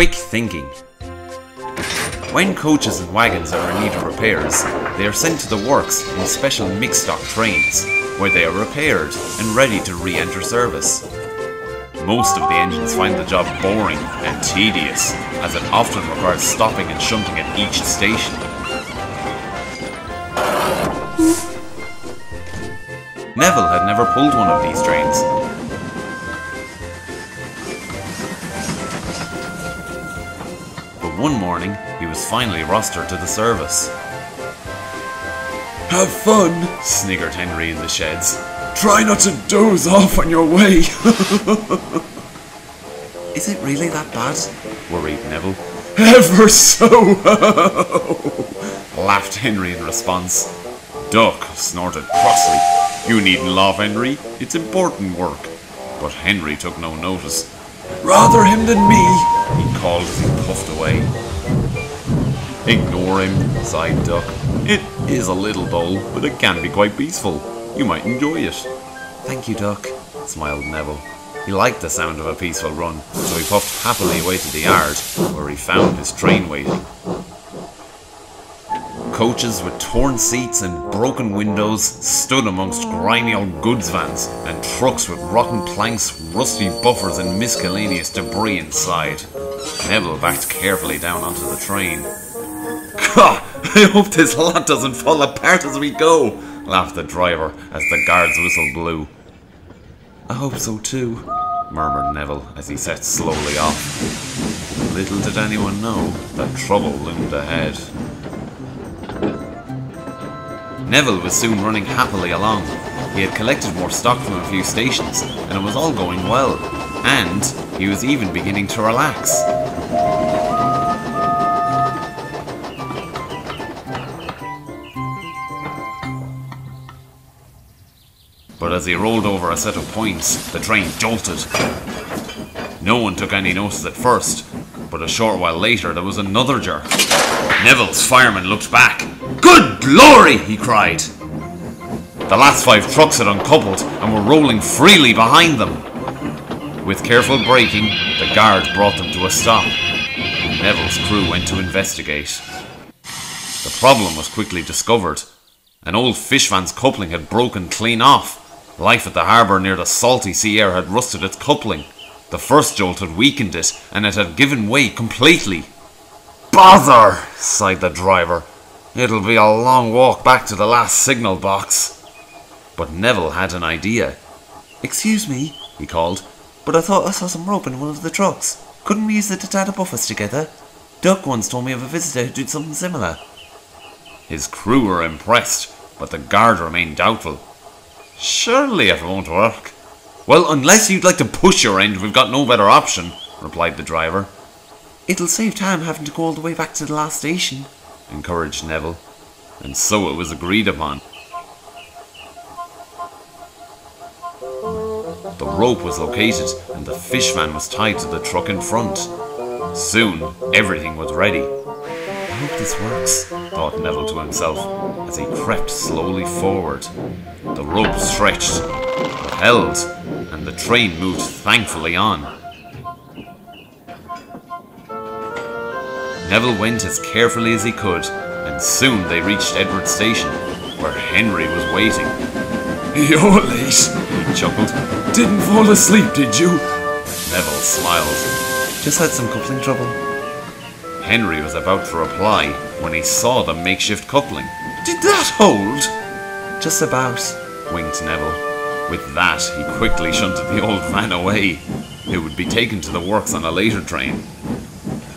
Quick thinking. When coaches and wagons are in need of repairs, they are sent to the works in special mixed-stock trains, where they are repaired and ready to re-enter service. Most of the engines find the job boring and tedious, as it often requires stopping and shunting at each station. Neville had never pulled one of these trains. But one morning, he was finally rostered to the service. Have fun, sniggered Henry in the sheds. Try not to doze off on your way. Is it really that bad? Worried Neville. Ever so. Laughed Henry in response. Duck snorted crossly. You needn't laugh, Henry. It's important work. But Henry took no notice. Rather him than me, he called as he puffed away. Ignore him, sighed Duck. It is a little dull, but it can be quite peaceful. You might enjoy it. Thank you, Duck, smiled Neville. He liked the sound of a peaceful run, so he puffed happily away to the yard, where he found his train waiting. Coaches with torn seats and broken windows stood amongst grimy old goods vans, and trucks with rotten planks, rusty buffers and miscellaneous debris inside. Neville backed carefully down onto the train. "Gah! I hope this lot doesn't fall apart as we go," laughed the driver as the guard's whistle blew. "I hope so too," murmured Neville as he set slowly off. Little did anyone know that trouble loomed ahead. Neville was soon running happily along. He had collected more stock from a few stations, and it was all going well. And he was even beginning to relax. But as he rolled over a set of points, the train jolted. No one took any notice at first, but a short while later there was another jerk. Neville's fireman looked back. "Good glory!" he cried. The last 5 trucks had uncoupled and were rolling freely behind them. With careful braking, the guard brought them to a stop. Neville's crew went to investigate. The problem was quickly discovered. An old fish van's coupling had broken clean off. Life at the harbour near the salty sea air had rusted its coupling. The first jolt had weakened it, and it had given way completely. "Bother!" sighed the driver. "It'll be a long walk back to the last signal box." But Neville had an idea. "Excuse me," he called, "but I thought I saw some rope in one of the trucks. Couldn't we use it to tie the buffers together? Duck once told me of a visitor who did something similar." His crew were impressed, but the guard remained doubtful. "Surely it won't work." "Well, unless you'd like to push your end, we've got no better option," replied the driver. "It'll save time having to go all the way back to the last station," encouraged Neville. And so it was agreed upon. The rope was located and the fish van was tied to the truck in front. Soon, everything was ready. "I hope this works," thought Neville to himself as he crept slowly forward. The rope stretched, but held, and the train moved thankfully on. Neville went as carefully as he could, and soon they reached Edward Station, where Henry was waiting. "You're late," he chuckled. "Didn't fall asleep, did you?" Neville smiled. "Just had some coupling trouble." Henry was about to reply when he saw the makeshift coupling. "Did that hold?" "Just about," winked Neville. With that, he quickly shunted the old van away. It would be taken to the works on a later train.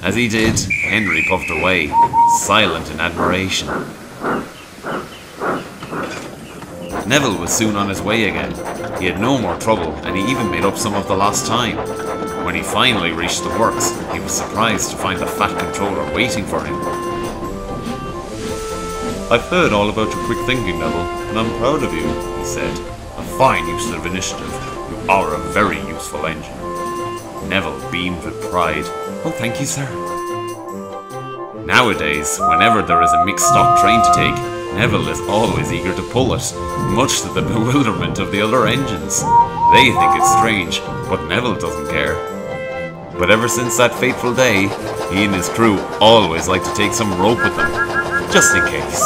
As he did, Henry puffed away, silent in admiration. Neville was soon on his way again. He had no more trouble, and he even made up some of the lost time. When he finally reached the works, he was surprised to find the fat controller waiting for him. "I've heard all about your quick thinking, Neville, and I'm proud of you," he said. "A fine use of initiative. You are a very useful engine." Neville beamed with pride. "Oh, thank you, sir." Nowadays, whenever there is a mixed-stock train to take, Neville is always eager to pull it, much to the bewilderment of the other engines. They think it's strange, but Neville doesn't care. But ever since that fateful day, he and his crew always like to take some rope with them, just in case.